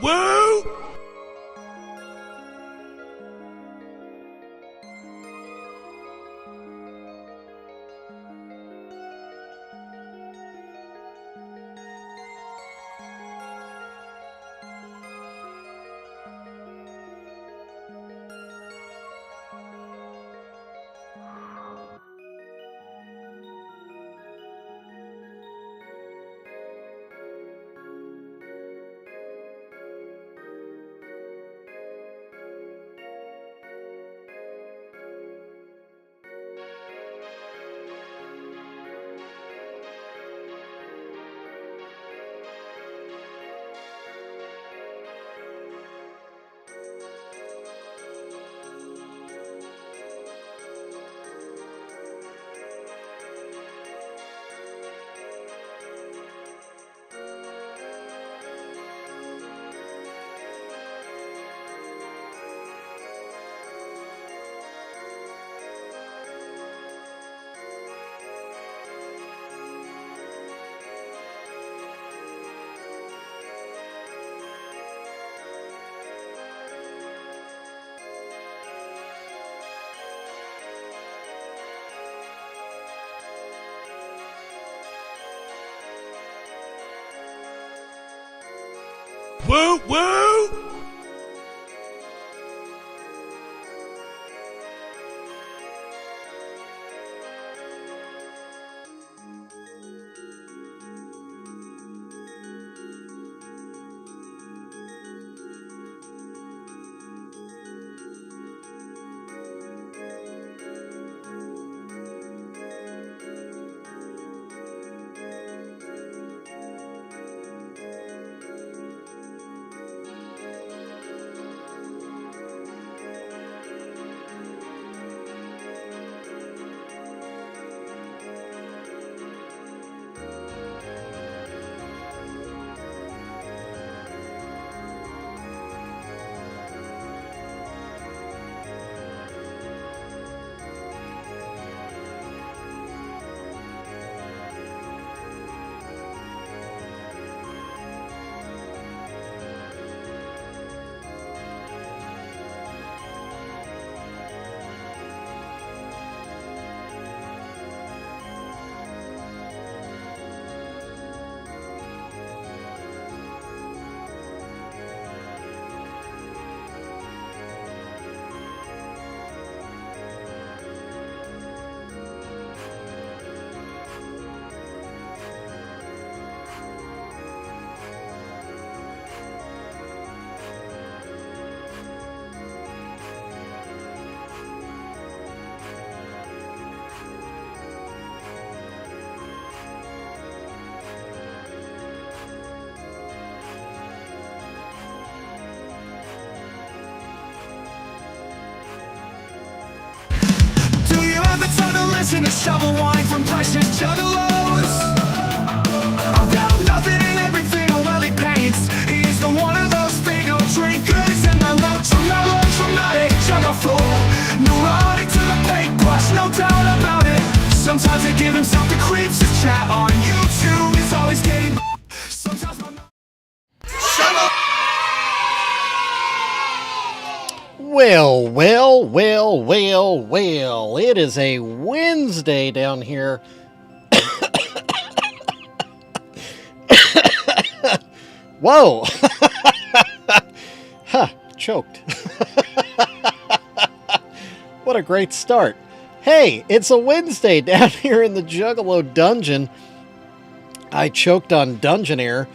woo! Woo, woo! Listen to shovel wine from PreciousJuggalos. I've got nothing and everything on while he paints. He's the one of those bingo drinkers and the lunch from the jugger floor. Neurotic to the paintbrush, no doubt about it. Sometimes I give himself the creeps. His chat on YouTube is always getting. Sometimes my Well, it is a Wednesday down here. Whoa! Huh, choked. What a great start. Hey, it's a Wednesday down here in the Juggalo dungeon. I choked on dungeon air.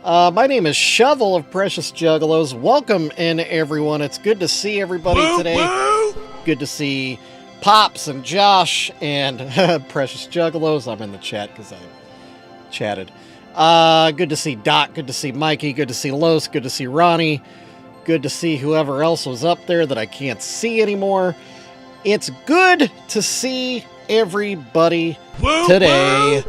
My name is Shovel of Precious Juggalos. Welcome in, everyone. It's good to see everybody today. Woo! Good to see Pops and Josh and Precious Juggalos. I'm in the chat because I chatted. Good to see Doc. Good to see Mikey. Good to see Los. Good to see Ronnie. Good to see whoever else was up there that I can't see anymore. It's good to see everybody today.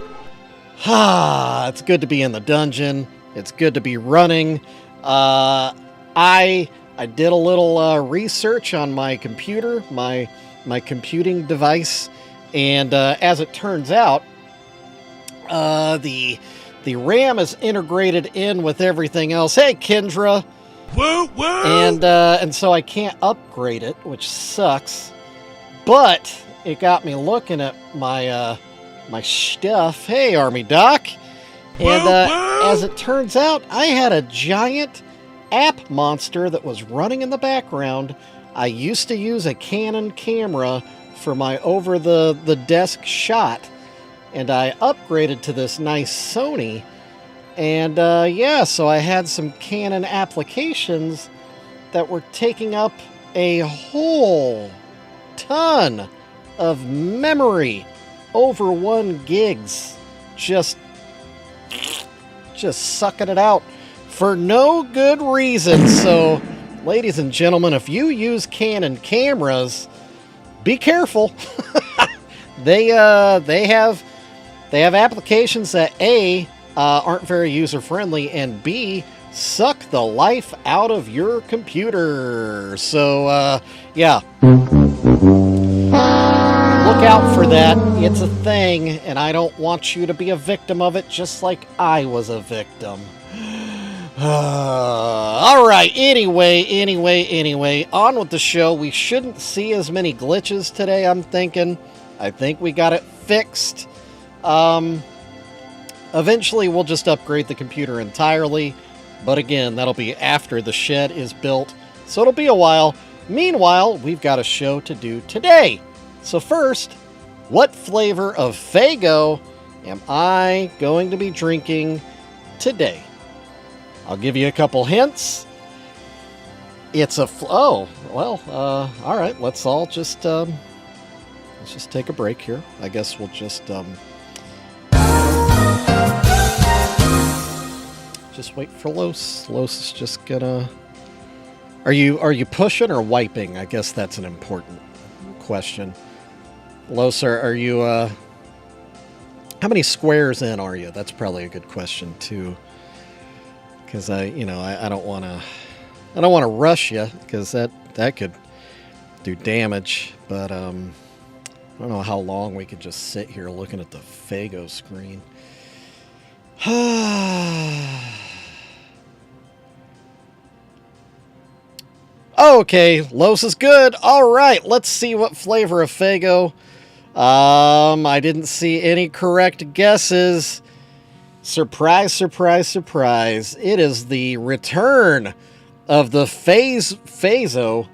It's good to be in the dungeon. It's good to be running. I did a little research on my computer, my computing device, and as it turns out, the RAM is integrated in with everything else. Hey, Kendra, Woo woo! And so I can't upgrade it, which sucks. But it got me looking at my my stuff. Hey, Army Doc. And as it turns out, I had a giant app monster that was running in the background. I used to use a Canon camera for my over-the-desk shot, and I upgraded to this nice Sony. And yeah, so I had some Canon applications that were taking up a whole ton of memory, over 1 gigs, just sucking it out for no good reason. So, ladies and gentlemen, if you use Canon cameras, be careful. They have applications that A, aren't very user friendly, and B, suck the life out of your computer. So yeah, look out for that. It's a thing, and I don't want you to be a victim of it, just like I was a victim. All right. Anyway, on with the show. We shouldn't see as many glitches today, I'm thinking. I think we got it fixed. Eventually, we'll just upgrade the computer entirely. But again, that'll be after the shed is built. So it'll be a while. Meanwhile, we've got a show to do today. So first, what flavor of Faygo am I going to be drinking today? I'll give you a couple hints. It's a... all right. Let's just take a break here. I guess we'll just wait for Los. Los is just gonna... Are you pushing or wiping? I guess that's an important question. Los, are you... how many squares in are you? That's probably a good question, too. Because I don't want to rush you, because that could do damage. But I don't know how long we could just sit here looking at the Faygo screen. Okay, Los is good. All right, let's see what flavor of Faygo. I didn't see any correct guesses. Surprise, surprise, surprise. It is the return of the Phazo.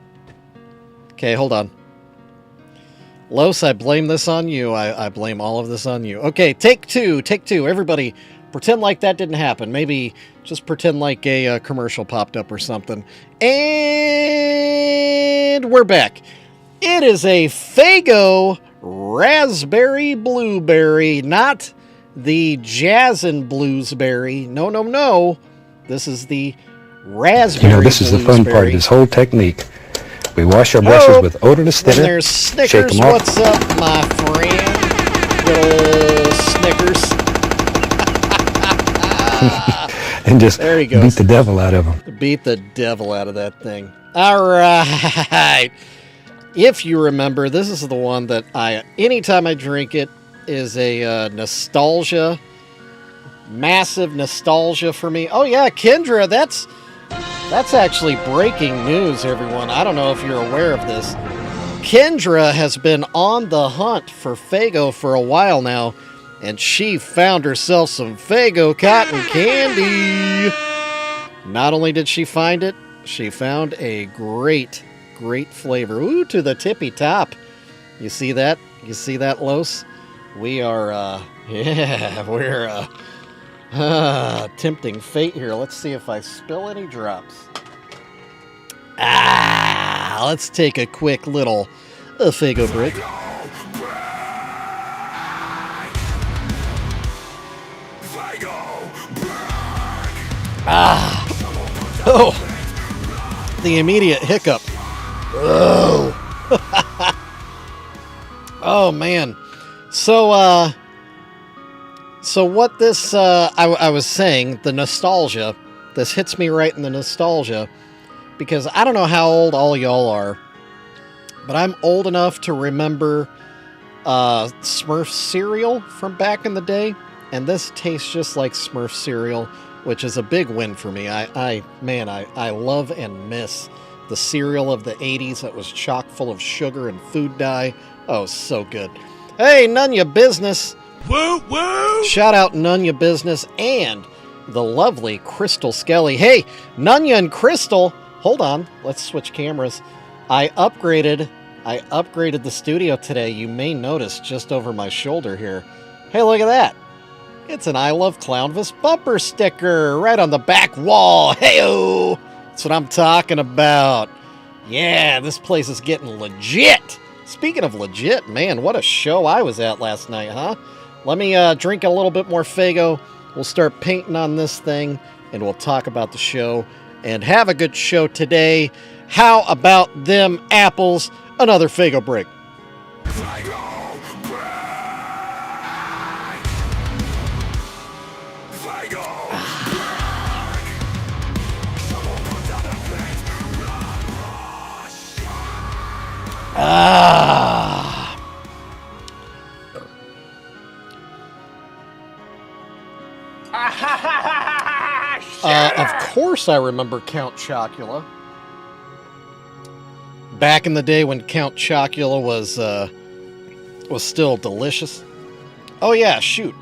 Okay, hold on. Los, I blame this on you. I blame all of this on you. Okay, take two. Everybody, pretend like that didn't happen. Maybe just pretend like a commercial popped up or something. And we're back. It is a Faygo Raspberry Blueberry, not the Jazzin' Bluesberry. No. This is the Raspberry this is the fun part of this whole technique. We wash our brushes with odorless thinner. Then there's Snickers. What's up, my friend? Good old Snickers. And just there he goes. beat the devil out of them. Beat the devil out of that thing. All right. If you remember, this is the one that anytime I drink it, is a nostalgia, massive nostalgia for me. Oh yeah, Kendra, that's actually breaking news, everyone. I don't know if you're aware of this. Kendra has been on the hunt for Faygo for a while now, and she found herself some Faygo cotton candy. Not only did she find it, she found a great flavor. Ooh, to the tippy top. You see that? You see that, Los? We are, we're tempting fate here. Let's see if I spill any drops. Let's take a quick little Faygo break. The immediate hiccup. Oh. Oh, man. So what this, I was saying, the nostalgia, this hits me right in the nostalgia, because I don't know how old all y'all are, but I'm old enough to remember Smurf cereal from back in the day, and this tastes just like Smurf cereal. which is a big win for me. I love and miss the cereal of the 80s that was chock full of sugar and food dye. Oh, so good. Hey, none ya business. Woo woo! Shout out None Ya Business and the lovely Crystal Skelly. Hey, None Ya and Crystal, hold on, let's switch cameras. I upgraded the studio today. You may notice just over my shoulder here. Hey, look at that. It's an I Love Clownvis bumper sticker right on the back wall. Hey-o! That's what I'm talking about. Yeah, this place is getting legit. Speaking of legit, man, what a show I was at last night, huh? Let me drink a little bit more Faygo. We'll start painting on this thing, and we'll talk about the show. And have a good show today. How about them apples? Another Faygo break. Of course I remember Count Chocula. Back in the day when Count Chocula was still delicious. Oh yeah, shoot.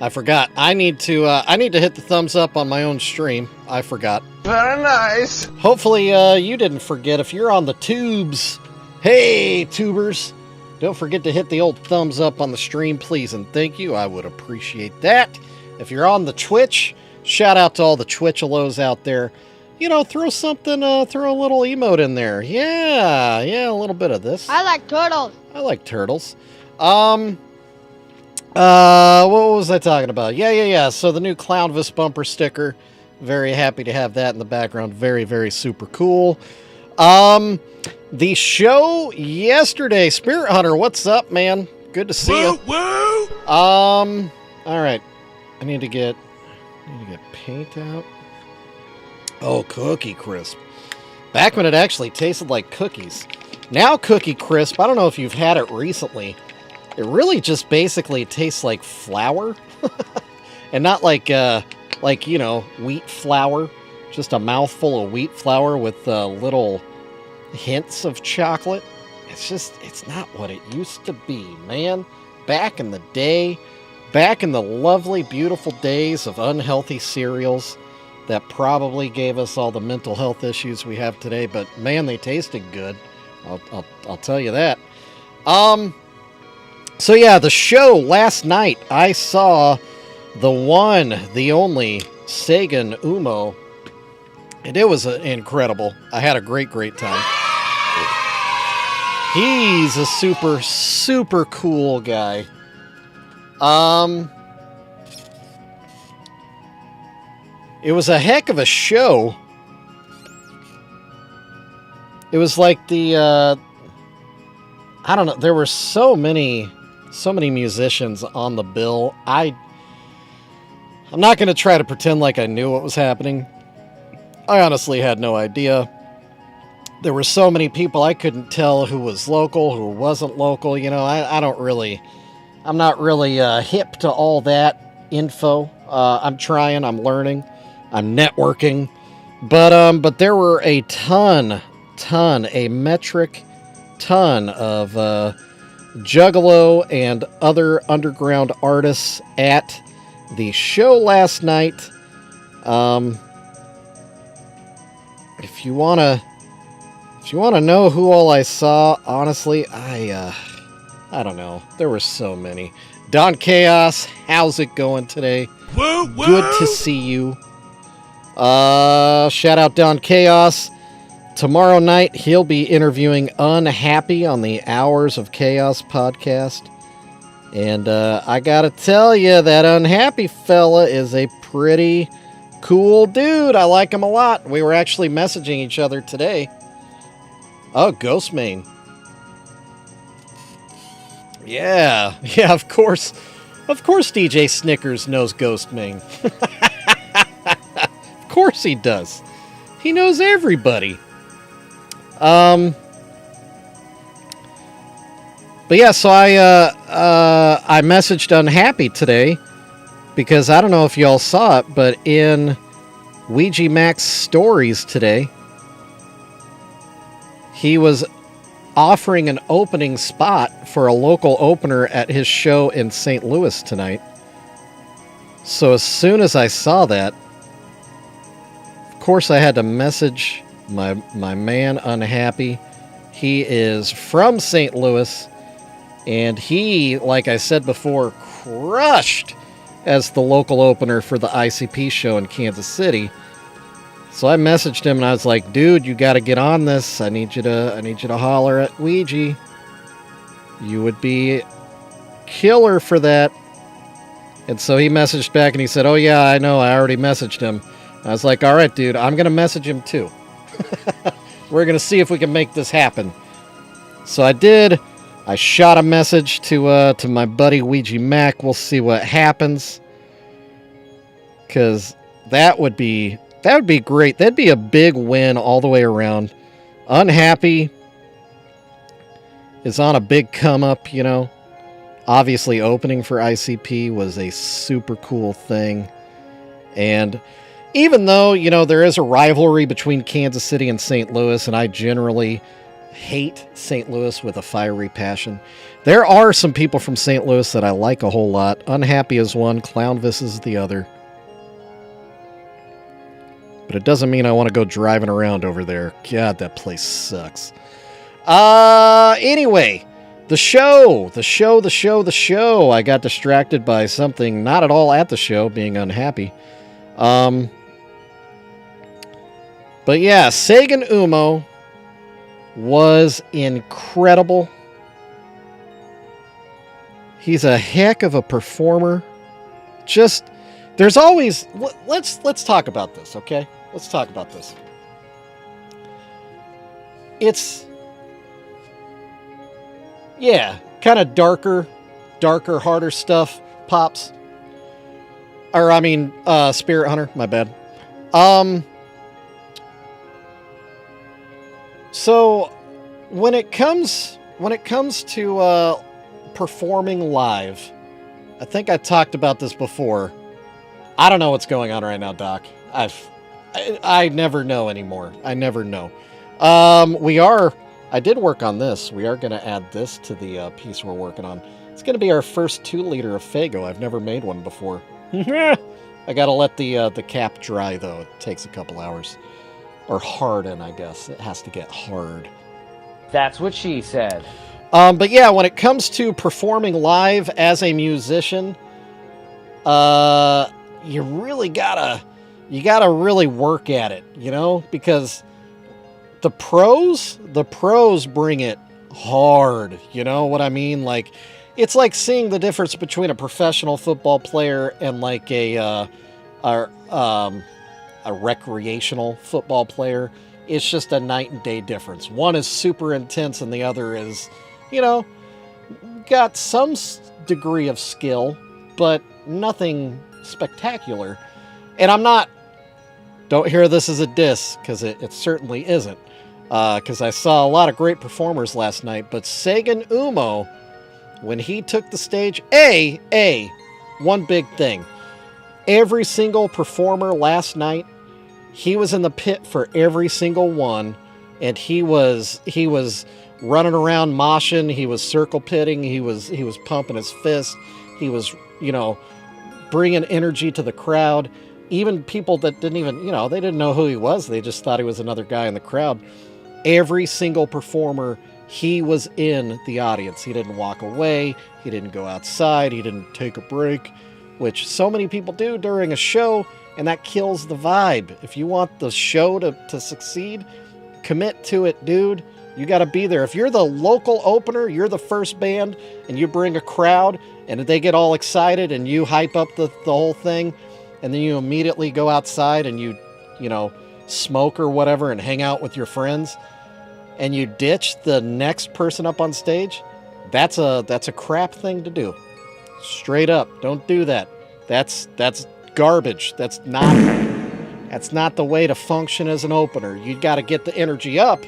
I forgot. I need to hit the thumbs up on my own stream. I forgot. Very nice. Hopefully you didn't forget. If you're on the tubes, hey tubers, don't forget to hit the old thumbs up on the stream, please and thank you. I would appreciate that. If you're on the Twitch, shout out to all the Twitchalos out there. You know, throw something, throw a little emote in there. Yeah, a little bit of this. I like turtles. I like turtles. What was I talking about? Yeah. So the new Clownvis bumper sticker. Very happy to have that in the background. Very, very super cool. The show yesterday, Spirit Hunter, what's up, man? Good to see you. Woo! All right. I need to get paint out. Oh, Cookie Crisp. Back when it actually tasted like cookies. Now Cookie Crisp, I don't know if you've had it recently. It really just basically tastes like flour. And not like you know, wheat flour. Just a mouthful of wheat flour with little hints of chocolate. It's not what it used to be, man. Back in the day, back in the lovely, beautiful days of unhealthy cereals that probably gave us all the mental health issues we have today, but man, they tasted good. I'll tell you that. So yeah, the show last night, I saw the one, the only Sagan Umo, and it was incredible. I had a great time. He's a super, super cool guy. It was a heck of a show. It was like the, I don't know, there were so many musicians on the bill. I'm not going to try to pretend like I knew what was happening. I honestly had no idea. There were so many people I couldn't tell who was local, who wasn't local. You know, I'm not really hip to all that info. I'm trying, I'm learning, I'm networking. But there were a a metric ton of Juggalo and other underground artists at the show last night. If you wanna know who all I saw, honestly, I don't know. There were so many. Don Chaos, how's it going today? Woo, woo! Good to see you. Shout out Don Chaos. Tomorrow night, he'll be interviewing Unhappy on the Hours of Chaos podcast. And I gotta tell you, that Unhappy fella is a pretty cool dude. I like him a lot. We were actually messaging each other today. Oh, Ghostmane. Yeah, of course. Of course DJ Snickers knows Ghostmane. Of course he does. He knows everybody. But yeah, so I messaged Unhappy today, because I don't know if y'all saw it, but in Ouija Mac's stories today, he was offering an opening spot for a local opener at his show in St. Louis tonight. So as soon as I saw that, of course I had to message my man Unhappy. He is from St. Louis, and he, like I said before, crushed as the local opener for the ICP show in Kansas City. So I messaged him and I was like, dude, you got to get on this. I need you to holler at Ouija. You would be killer for that. And so he messaged back and he said, oh yeah, I know, I already messaged him. I was like, all right, dude, I'm going to message him too. We're going to see if we can make this happen. So I did. I shot a message to my buddy Ouija Mac. We'll see what happens. Because that would be great. That'd be a big win all the way around. Unhappy is on a big come up, you know. Obviously, opening for ICP was a super cool thing. And even though, you know, there is a rivalry between Kansas City and St. Louis, and I generally hate St. Louis with a fiery passion, there are some people from St. Louis that I like a whole lot. Unhappy is one, Clownvis is the other. But it doesn't mean I want to go driving around over there. God, that place sucks. Anyway, the show. I got distracted by something not at all at the show, being unhappy. But yeah, Sagan Umo was incredible. He's a heck of a performer. Just, there's always, let's talk about this, okay? Let's talk about this. It's, yeah, kind of darker, harder stuff, Pops. Or, I mean, Spirit Hunter, my bad. So, when it comes to performing live, I think I talked about this before. I don't know what's going on right now, Doc. I never know anymore. I never know. I did work on this. We are going to add this to the piece we're working on. It's going to be our first 2-liter of Faygo. I've never made one before. I got to let the cap dry, though. It takes a couple hours. Or harden, I guess. It has to get hard. That's what she said. But yeah, when it comes to performing live as a musician, you really gotta really work at it, you know, because the pros bring it hard. You know what I mean? Like, it's like seeing the difference between a professional football player and like a recreational football player. It's just a night and day difference. One is super intense and the other is, you know, got some degree of skill, but nothing spectacular. And don't hear this as a diss, because it certainly isn't. Because I saw a lot of great performers last night, but Sagan Umo, when he took the stage, one big thing. Every single performer last night, he was in the pit for every single one, and he was running around moshing, he was circle pitting, he was pumping his fist, he was, you know, bringing energy to the crowd. Even people that didn't even, you know, they didn't know who he was, they just thought he was another guy in the crowd. Every single performer, he was in the audience. He didn't walk away, he didn't go outside, he didn't take a break, which so many people do during a show, and that kills the vibe. If you want the show to succeed, commit to it, dude. You got to be there. If you're the local opener, you're the first band, and you bring a crowd, and they get all excited, and you hype up the whole thing, and then you immediately go outside and you know, smoke or whatever and hang out with your friends, and you ditch the next person up on stage, that's a crap thing to do. Straight up, don't do that. That's garbage. That's not the way to function as an opener. You got to get the energy up,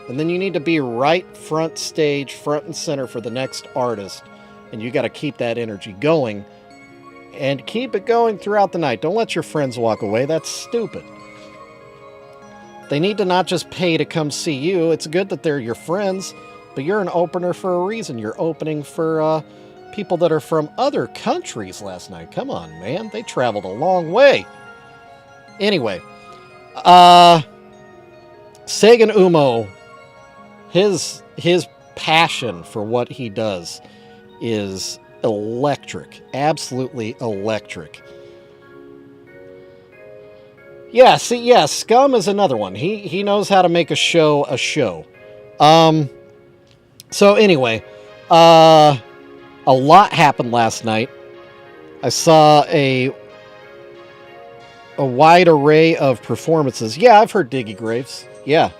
and then you need to be right front stage, front and center for the next artist, and you got to keep that energy going. and keep it going throughout the night. Don't let your friends walk away. That's stupid. They need to not just pay to come see you. It's good that they're your friends, but you're an opener for a reason. You're opening for people that are from other countries last night. Come on, man. They traveled a long way. Anyway, Sagan Umo, his passion for what he does is electric. Absolutely electric. Yeah, see, yeah, Scum is another one. He knows how to make a show a show. So anyway, a lot happened last night. I saw a wide array of performances. Yeah, I've heard Diggy Graves. Yeah.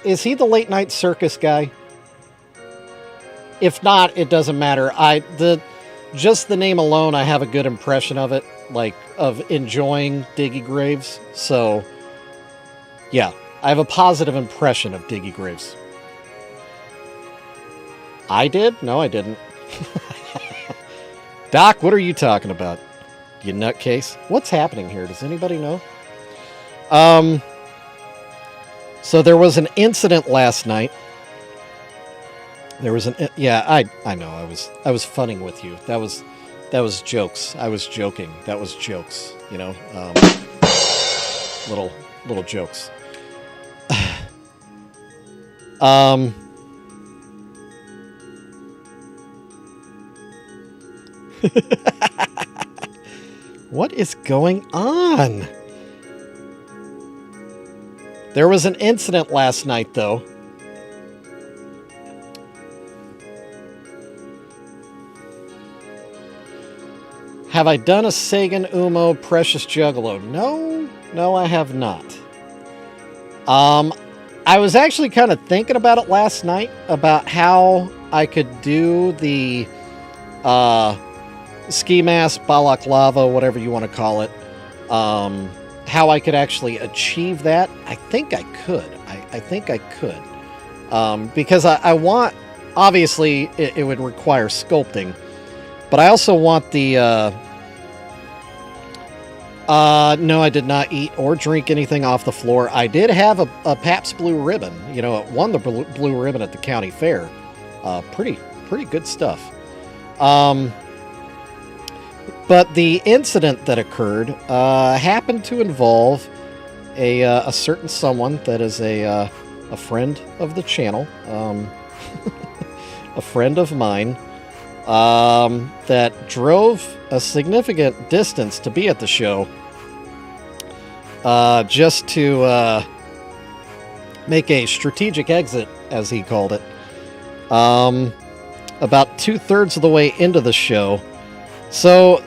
Is he the late night circus guy? If not, it doesn't matter. Just the name alone, I have a good impression of it, like of enjoying Diggy Graves. So, yeah, I have a positive impression of Diggy Graves. I did? No, I didn't. Doc, what are you talking about? You nutcase. What's happening here? Does anybody know? So there was an incident last night. There was yeah, I know. I was funning with you. That was jokes. I was joking. That was jokes, you know. Little jokes. What is going on? There was an incident last night, though. Have I done a Sagan Umo Precious Juggalo? No, I have not. I was actually kind of thinking about it last night, about how I could do the ski mask, balaclava, whatever you want to call it. How I could actually achieve that. I think I could. I think I could. Because I want, obviously, it would require sculpting. But I also want the... no, I did not eat or drink anything off the floor. I did have a Pabst Blue Ribbon. You know, it won the Blue Ribbon at the county fair. Pretty good stuff. But the incident that occurred happened to involve a certain someone that is a friend of the channel, a friend of mine, that drove a significant distance to be at the show, just to make a strategic exit, as he called it, about 2/3 of the way into the show. So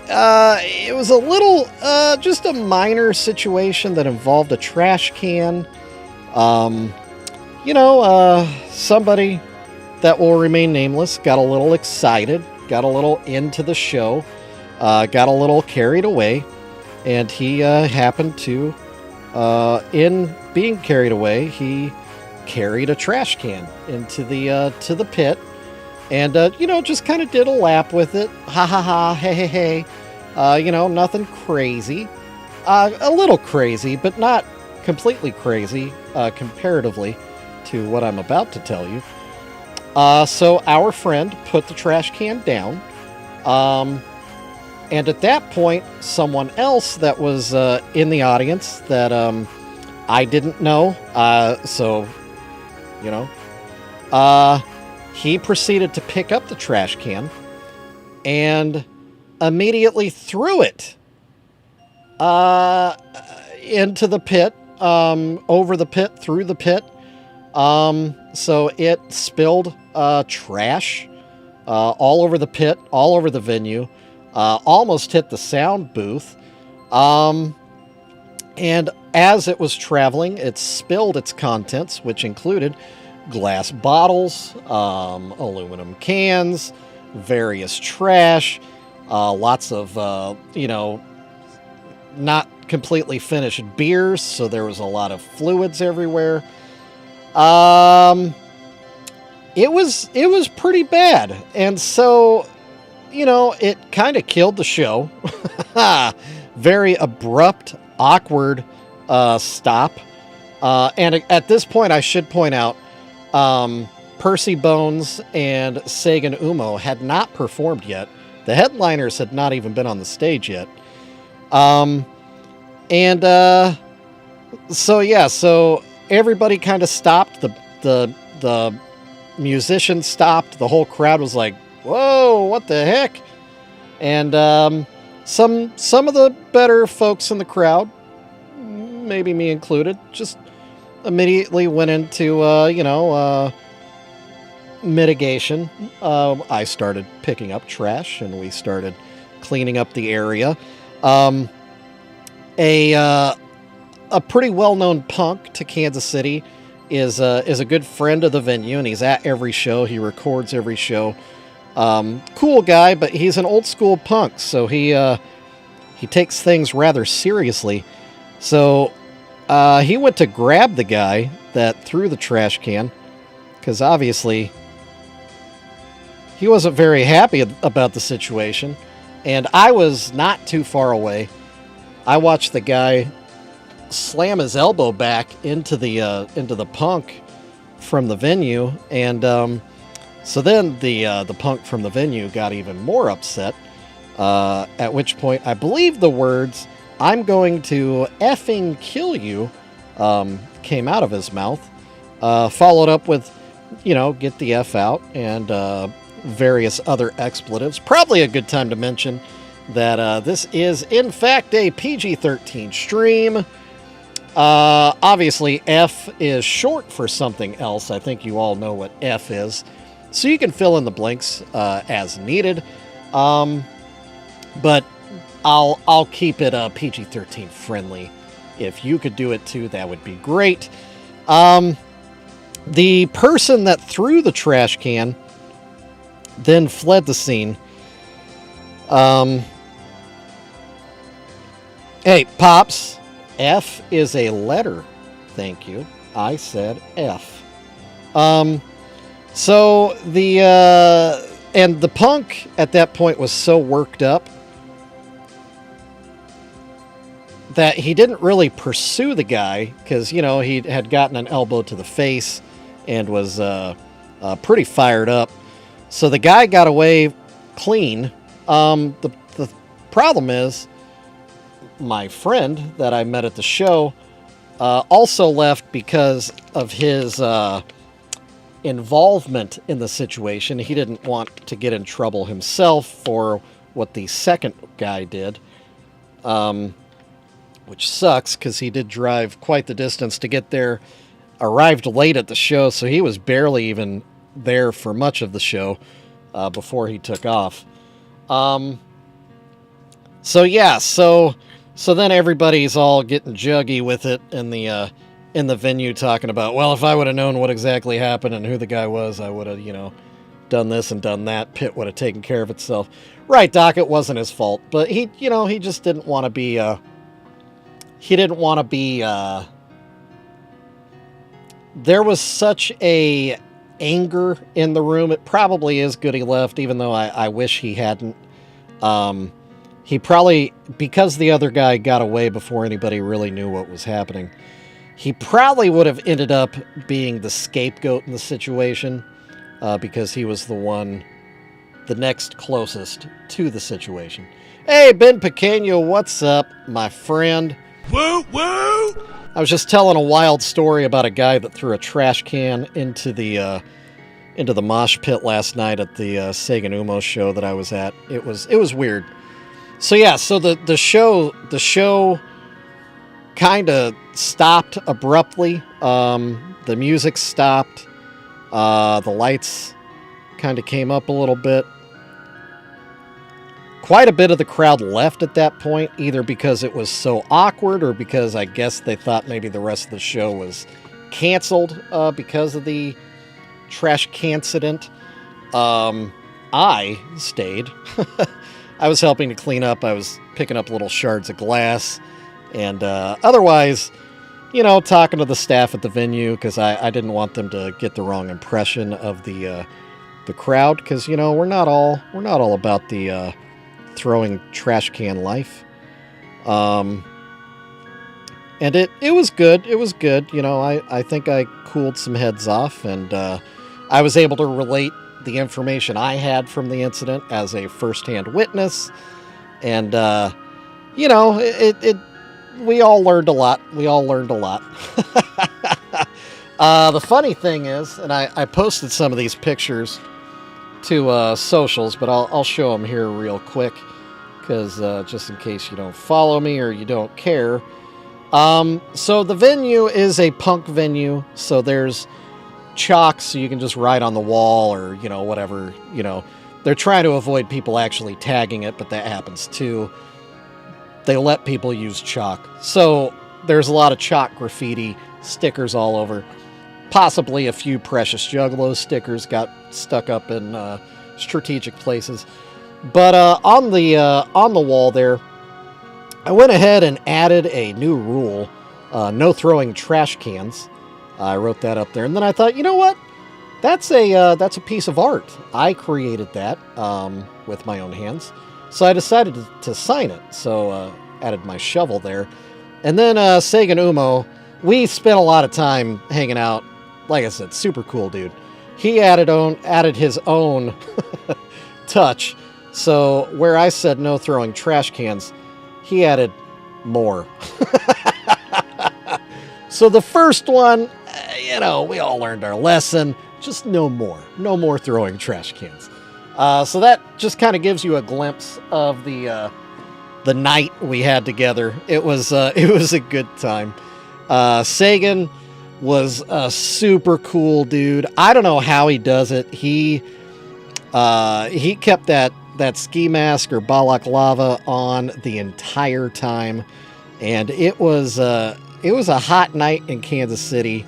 it was a little, just a minor situation that involved a trash can. Somebody that will remain nameless got a little excited, got a little into the show, got a little carried away, and he happened to, in being carried away, he carried a trash can into the to the pit, and just kind of did a lap with it. Ha ha ha, hey hey hey. Nothing crazy. A little crazy, but not completely crazy, comparatively to what I'm about to tell you. So our friend put the trash can down. And at that point, someone else that was in the audience that I didn't know, he proceeded to pick up the trash can and immediately threw it into the pit, over the pit, through the pit. So it spilled trash all over the pit, all over the venue, almost hit the sound booth. And as it was traveling, it spilled its contents, which included glass bottles, aluminum cans, various trash, lots of, not completely finished beers, so there was a lot of fluids everywhere. it was pretty bad. And so, it kind of killed the show. Very abrupt, awkward stop. And at this point, I should point out, Percy Bones and Sagan Umo had not performed yet. The headliners had not even been on the stage yet. So everybody kind of stopped. The musicians stopped. The whole crowd was like, whoa, what the heck? And some of the better folks in the crowd, maybe me included, just immediately went into, mitigation. I started picking up trash, and we started cleaning up the area. A pretty well-known punk to Kansas City is a good friend of the venue, and he's at every show. He records every show. Cool guy, but he's an old school punk, so he takes things rather seriously. So he went to grab the guy that threw the trash can, because obviously he wasn't very happy about the situation. And I was not too far away. I watched the guy slam his elbow back into the punk from the venue, and so then the punk from the venue got even more upset. At which point, I believe the words "I'm going to effing kill you" came out of his mouth. Followed up with, "Get the F out," and various other expletives. Probably a good time to mention that this is, in fact, a PG-13 stream. Obviously, F is short for something else. I think you all know what F is. So you can fill in the blanks as needed. But I'll keep it PG-13 friendly. If you could do it too, that would be great. The person that threw the trash can then fled the scene. Hey, Pops, F is a letter. Thank you. I said F. So and the punk at that point was so worked up that he didn't really pursue the guy, because, he had gotten an elbow to the face and was pretty fired up. So the guy got away clean. The problem is, my friend that I met at the show also left because of his involvement in the situation. He didn't want to get in trouble himself for what the second guy did, which sucks, because he did drive quite the distance to get there, arrived late at the show, so he was barely even there for much of the show before he took off. So then everybody's all getting juggy with it in the venue, talking about, well, if I would have known what exactly happened and who the guy was, I would have, done this and done that. Pit would have taken care of itself. Right, Doc, it wasn't his fault, but he just didn't want to be, there was such a anger in the room. It probably is good he left, even though I wish he hadn't. He probably, because the other guy got away before anybody really knew what was happening, he probably would have ended up being the scapegoat in the situation, because he was the next closest to the situation. Hey, Ben Pequeño, what's up, my friend? Woo, woo! I was just telling a wild story about a guy that threw a trash can into the mosh pit last night at the Sagan Umo show that I was at. It was weird. So yeah, so the show kind of stopped abruptly. The music stopped. The lights kind of came up a little bit. Quite a bit of the crowd left at that point, either because it was so awkward or because I guess they thought maybe the rest of the show was canceled because of the trash cancident. I stayed. I was helping to clean up. I was picking up little shards of glass. And otherwise, you know, talking to the staff at the venue because I didn't want them to get the wrong impression of the crowd, because you know we're not all about the throwing trash can life. And it was good. It was good. You know, I think I cooled some heads off, and I was able to relate the information I had from the incident as a firsthand witness. And, you know, we all learned a lot. We all learned a lot. The funny thing is, and I posted some of these pictures to socials, but I'll show them here real quick, because just in case you don't follow me or you don't care. So the venue is a punk venue, so there's chalk so you can just write on the wall, or, you know, whatever, you know. They're trying to avoid people actually tagging it, but that happens too. They let people use chalk. So there's a lot of chalk graffiti, stickers all over. Possibly a few Precious Juggalos stickers got stuck up in strategic places. But on the wall there, I went ahead and added a new rule: no throwing trash cans. I wrote that up there, and then I thought, you know what? That's a piece of art. I created that with my own hands, so I decided to sign it. So added my shovel there, and then Sagan Umo. We spent a lot of time hanging out. Like I said, super cool dude. He added his own touch. So where I said no throwing trash cans, he added more. So the first one, you know, we all learned our lesson. Just no more throwing trash cans. So that just kind of gives you a glimpse of the night we had together. It was a good time. Sagan was a super cool dude. I don't know how he does it. He kept that ski mask or balaclava on the entire time, and it was a hot night in Kansas City.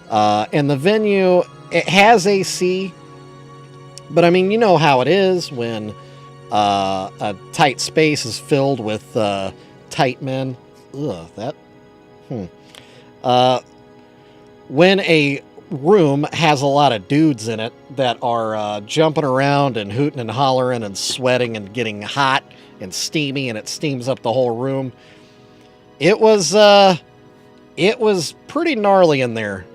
And the venue, it has AC, but I mean, you know how it is when a tight space is filled with tight men. When a room has a lot of dudes in it that are jumping around and hooting and hollering and sweating and getting hot and steamy, and it steams up the whole room, it was pretty gnarly in there.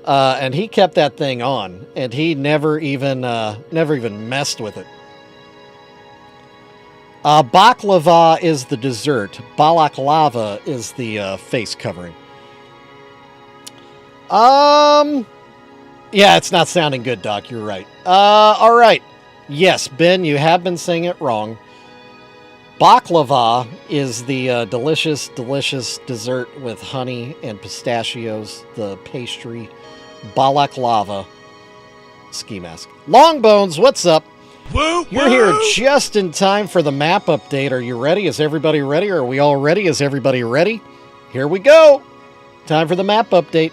And he kept that thing on, and he never even messed with it. Baklava is the dessert. Balaclava is the face covering. Yeah, it's not sounding good, Doc. You're right. All right. Yes, Ben, you have been saying it wrong. Baklava is the delicious, delicious dessert with honey and pistachios, the pastry. Balaclava ski mask. Longbones, what's up? Woo, You're here just in time for the map update. Are you ready? Is everybody ready? Are we all ready? Is everybody ready? Here we go. Time for the map update.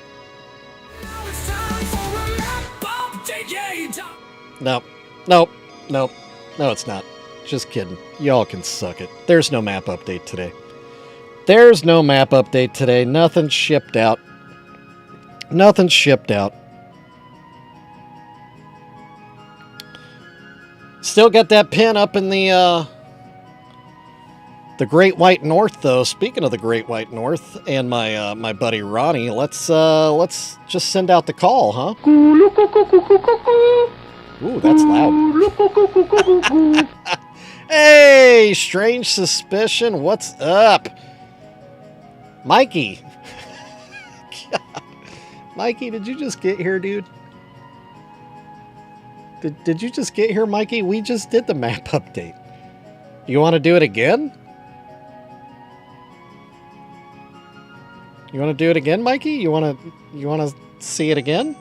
Now it's time for a map update, yeah. Nope, no, it's not. Just kidding. Y'all can suck it. There's no map update today. There's no map update today. Nothing shipped out. Nothing shipped out. Still got that pin up in the Great White North, though. Speaking of the Great White North and my buddy Ronnie, let's just send out the call, huh? Ooh, that's loud. Hey, Strange Suspicion, what's up? Mikey. God. Mikey, did you just get here, dude? Did you just get here, Mikey? We just did the map update. You want to do it again? You want to do it again, Mikey? You want to see it again?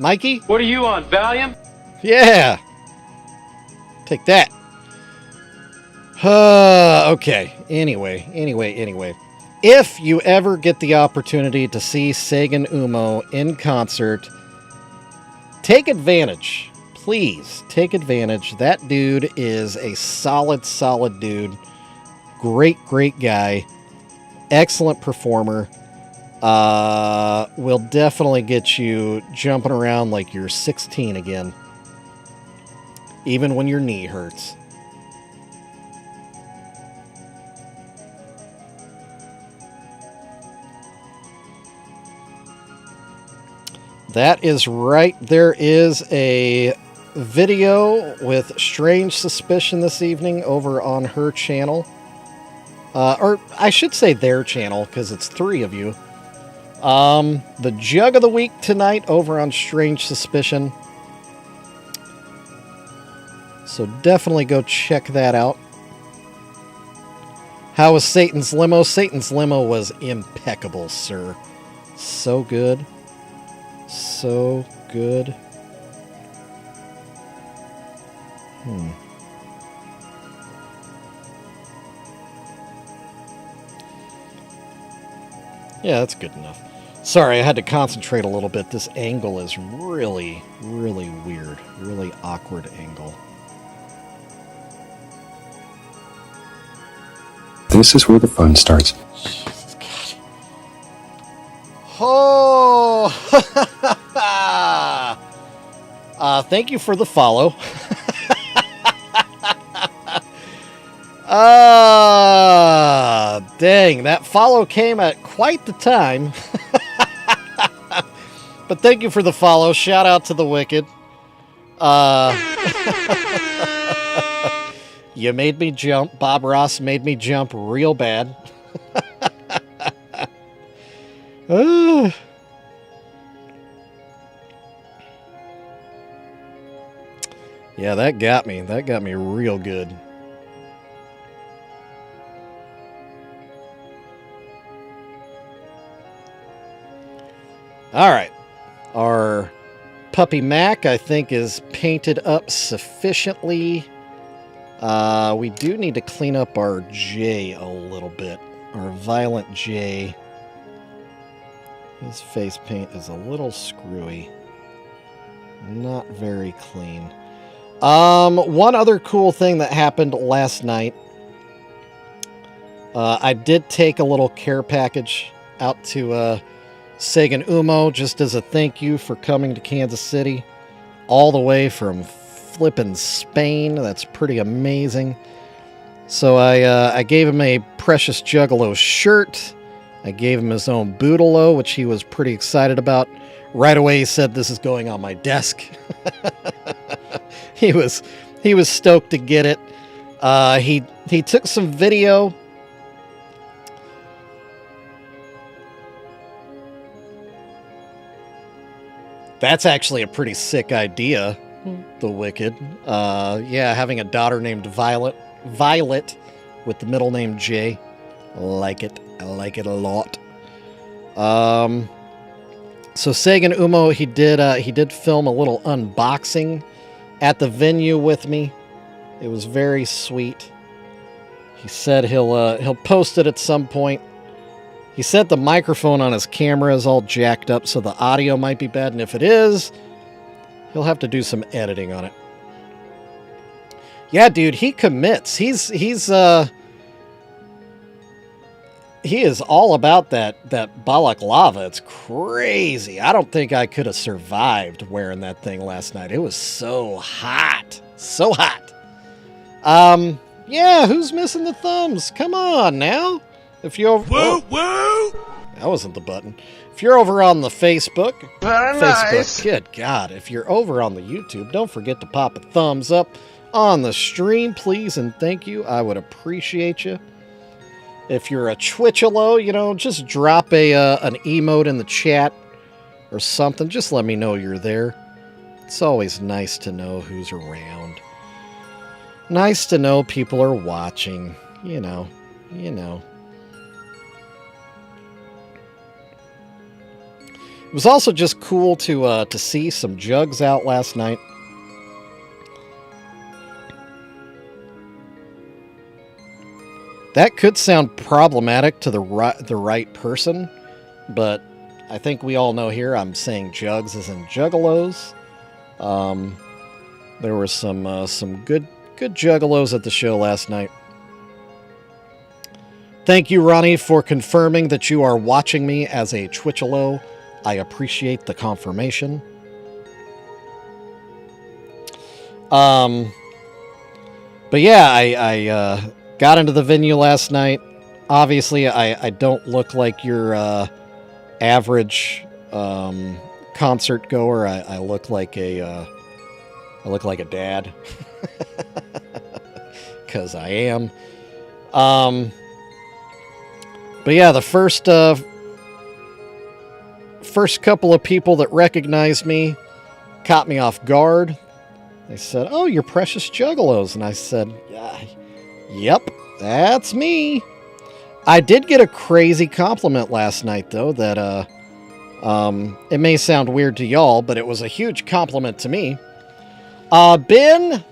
Mikey? What are you on, Valium? Yeah. Take that. Okay. Anyway. If you ever get the opportunity to see Sagan Umo in concert, take advantage. Please take advantage. That dude is a solid dude. Great guy. excellent performer. Will definitely get you jumping around like you're 16 again, even when your knee hurts. That is right. There is a video with Strange Suspicion this evening over on her channel. Or I should say their channel, because it's 3 of you. The Jug of the Week tonight over on Strange Suspicion. So definitely go check that out. How was Satan's Limo? Satan's Limo was impeccable, sir. So good. So good. Yeah, that's good enough. Sorry, I had to concentrate a little bit. This angle is really, really weird. Really awkward angle. This is where the fun starts. Jesus God. Oh! Thank you for the follow. Dang, that follow came at quite the time. But thank you for the follow. Shout out to the Wicked. You made me jump. Bob Ross made me jump real bad. Yeah, that got me. That got me real good. All right. Our puppy Mac, I think, is painted up sufficiently. We do need to clean up our J a little bit. Our Violent J. His face paint is a little screwy. Not very clean. One other cool thing that happened last night. I did take a little care package out to Sagan Umo just as a thank you for coming to Kansas City. All the way from flippin' Spain. That's pretty amazing. So I gave him a Precious Juggalo shirt. I gave him his own Boodalo, which he was pretty excited about. Right away he said, "This is going on my desk." He was stoked to get it. He took some video. That's actually a pretty sick idea, the Wicked. Yeah, having a daughter named Violet with the middle name J. I like it a lot. So Sagan Umo, he did film a little unboxing at the venue with me. It was very sweet. He said he'll post it at some point. He said the microphone on his camera is all jacked up, so the audio might be bad, and if it is, he'll have to do some editing on it. Yeah, dude, he commits. He is all about that balaclava. It's crazy. I don't think I could have survived wearing that thing last night. It was so hot. So hot. Yeah, who's missing the thumbs? Come on now. If you're Woo, woo! That wasn't the button. If you're over on the Facebook, Very nice. good God. If you're over on the YouTube, don't forget to pop a thumbs up on the stream, please, and thank you. I would appreciate you. If you're a Twitchalo, just drop an emote in the chat or something. Just let me know you're there. It's always nice to know who's around. Nice to know people are watching. You know. It was also just cool to see some jugs out last night. That could sound problematic to the right person, but I think we all know here I'm saying jugs as in juggalos. There were some good juggalos at the show last night. Thank you, Ronnie, for confirming that you are watching me as a Twitchalo. I appreciate the confirmation. But yeah, I got into the venue last night. Obviously, I don't look like your average concert goer. I look like a dad, because I am. But yeah, the first couple of people that recognized me caught me off guard. They said, "Oh, you're Precious Juggalos," and I said, "Yep, that's me." I did get a crazy compliment last night, though, that it may sound weird to y'all, but it was a huge compliment to me. Ben,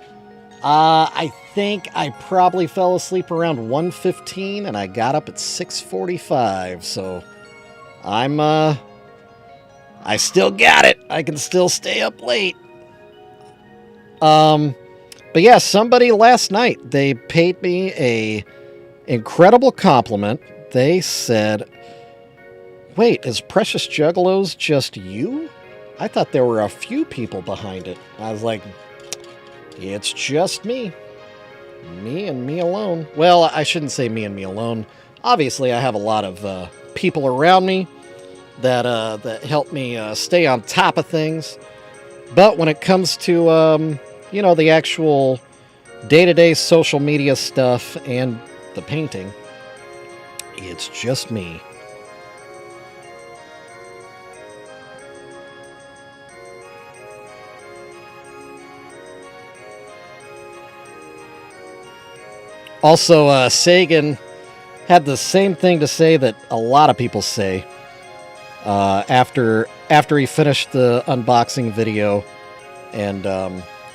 I think I probably fell asleep around 1:15, and I got up at 6:45, so I still got it. I can still stay up late. But yeah, somebody last night, they paid me a incredible compliment. They said, "Wait, is Precious Juggalos just you? I thought there were a few people behind it." I was like, "It's just me. Me and me alone." Well, I shouldn't say me and me alone. Obviously, I have a lot of people around me that help me stay on top of things. But when it comes to, the actual day-to-day social media stuff and the painting, it's just me. Also, Sagan had the same thing to say that a lot of people say after he finished the unboxing video, and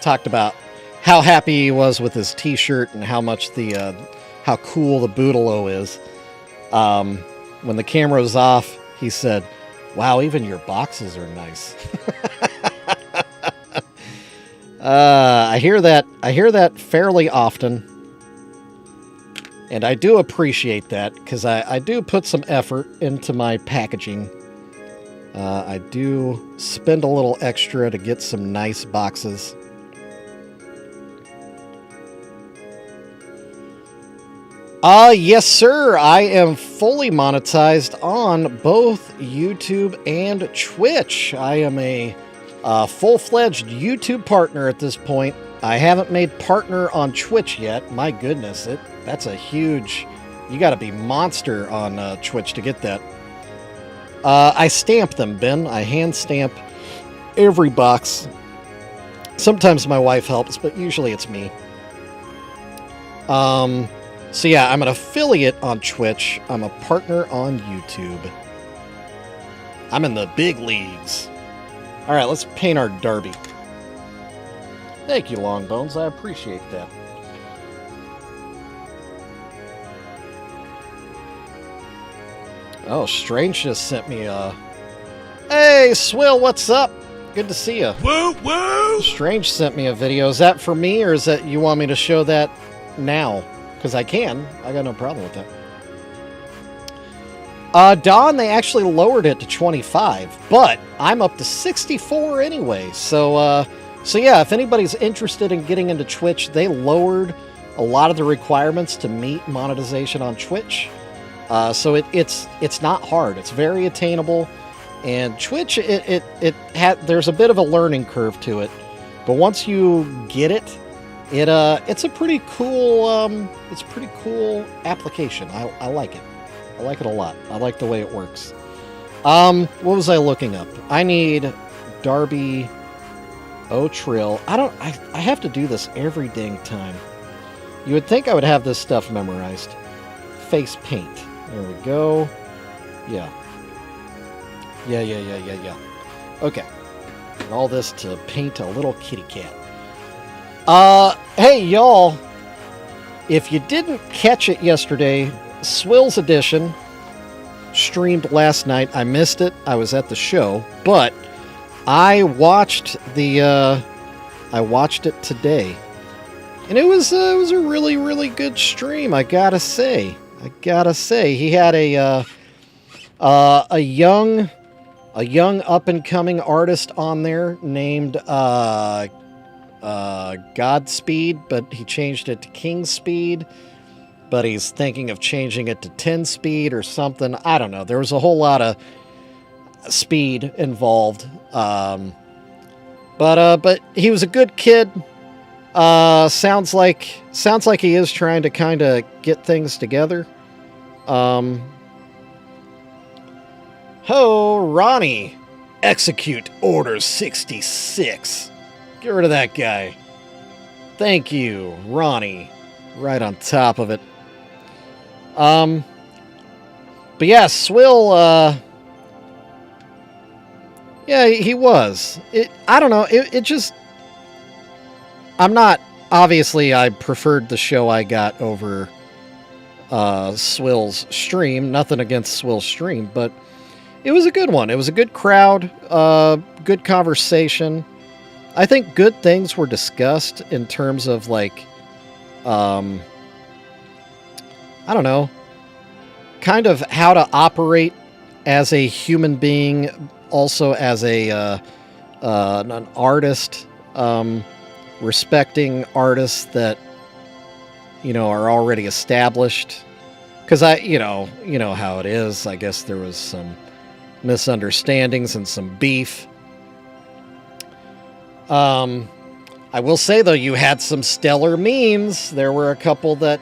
talked about how happy he was with his t-shirt and how much how cool the Boodalo is. When the camera was off, he said, "Wow, even your boxes are nice." I hear that fairly often. And I do appreciate that, because I do put some effort into my packaging. I do spend a little extra to get some nice boxes. Yes, sir. I am fully monetized on both YouTube and Twitch. I am a full-fledged YouTube partner at this point. I haven't made partner on Twitch yet. My goodness, that's a huge... You gotta be monster on Twitch to get that. I stamp them, Ben. I hand stamp every box. Sometimes my wife helps, but usually it's me. So yeah, I'm an affiliate on Twitch. I'm a partner on YouTube. I'm in the big leagues. Alright, let's paint our Darby. Thank you, Longbones. I appreciate that. Oh, Strange just sent me a... Hey, Swill, what's up? Good to see you. Woo, woo! Strange sent me a video. Is that for me, or is that you want me to show that now? Because I can. I got no problem with that. Dawn, they actually lowered it to 25, but I'm up to 64 anyway. So yeah, if anybody's interested in getting into Twitch, they lowered a lot of the requirements to meet monetization on Twitch. So it's not hard. It's very attainable, and Twitch there's a bit of a learning curve to it, but once you get it, it's a pretty cool application. I like it. I like it a lot. I like the way it works. What was I looking up? I need Darby O'Trill. I have to do this every dang time. You would think I would have this stuff memorized. Face paint. There we go. Yeah. Yeah. Okay. And all this to paint a little kitty cat. Hey, y'all. If you didn't catch it yesterday, Swill's Edition streamed last night. I missed it. I was at the show, but I watched it today, and it was a really, really good stream. I gotta say, I gotta say, he had a young up-and-coming artist on there named Godspeed, but he changed it to King Speed, but he's thinking of changing it to 10 Speed or something. I don't know. There was a whole lot of speed involved. But he was a good kid. Sounds like he is trying to kind of get things together. Ronnie, execute Order 66. Get rid of that guy. Thank you, Ronnie. Right on top of it. But yeah, Swill, yeah, he was. I don't know. It just... Obviously, I preferred the show I got over Swill's stream. Nothing against Swill's stream, but it was a good one. It was a good crowd, good conversation. I think good things were discussed in terms of, like, I don't know, kind of how to operate as a human being, also as an artist, respecting artists that, are already established. Because you know how it is. I guess there was some misunderstandings and some beef. I will say, though, you had some stellar memes. There were a couple that,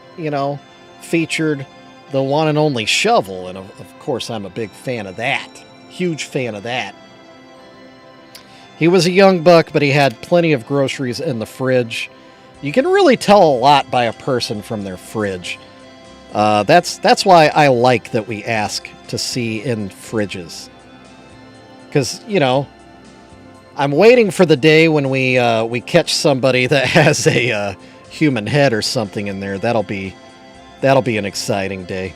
featured the one and only Shovel. And of course, I'm a big fan of that. Huge fan of that. He was a young buck, but he had plenty of groceries in the fridge. You can really tell a lot by a person from their fridge. That's why I like that we ask to see in fridges. Because, I'm waiting for the day when we catch somebody that has a human head or something in there. That'll be an exciting day.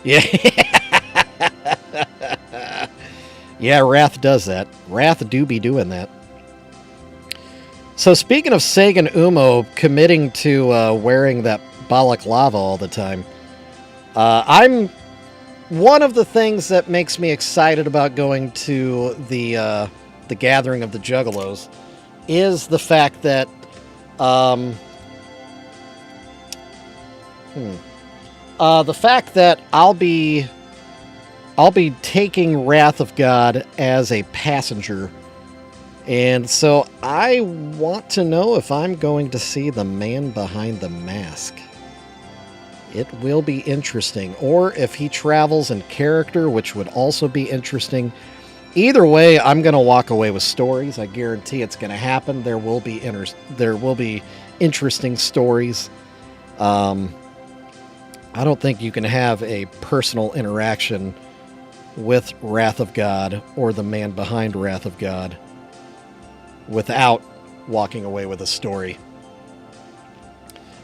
Yeah. Yeah, Wrath does that. Wrath do be doing that. So speaking of Sagan Umo committing to wearing that balaclava all the time, I'm one of the things that makes me excited about going to the gathering of the Juggalos is the fact that I'll be taking Wrath of God as a passenger. And so I want to know if I'm going to see the man behind the mask. It will be interesting. Or if he travels in character, which would also be interesting. Either way, I'm going to walk away with stories. I guarantee it's going to happen. There will be interesting stories. I don't think you can have a personal interaction with Wrath of God or the man behind Wrath of God without walking away with a story.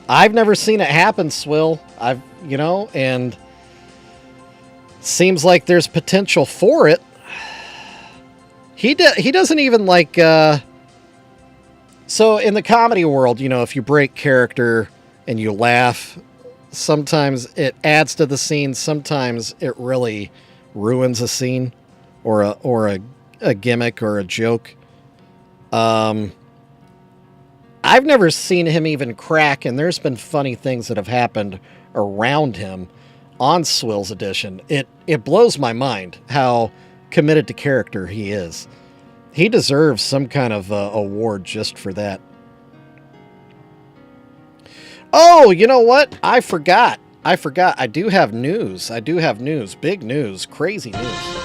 I've never seen it happen, Swill. And seems like there's potential for it. He doesn't even like, so in the comedy world, if you break character and you laugh, sometimes it adds to the scene. Sometimes it really ruins a scene or a gimmick or a joke. I've never seen him even crack, and there's been funny things that have happened around him on Swill's edition. It blows my mind how committed to character he is. He deserves some kind of award just for that. Oh, you know what? I forgot. I do have news. Big news. Crazy news.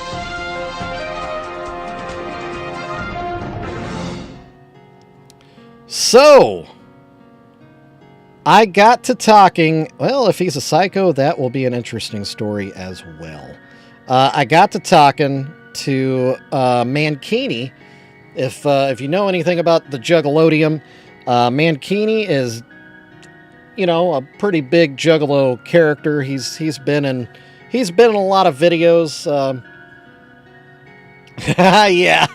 So, I got to talking... Well, if he's a psycho, that will be an interesting story as well. I got to talking to Mankini. If you know anything about the Juggalodium, Mankini is... a pretty big Juggalo character. He's been in a lot of videos. Yeah,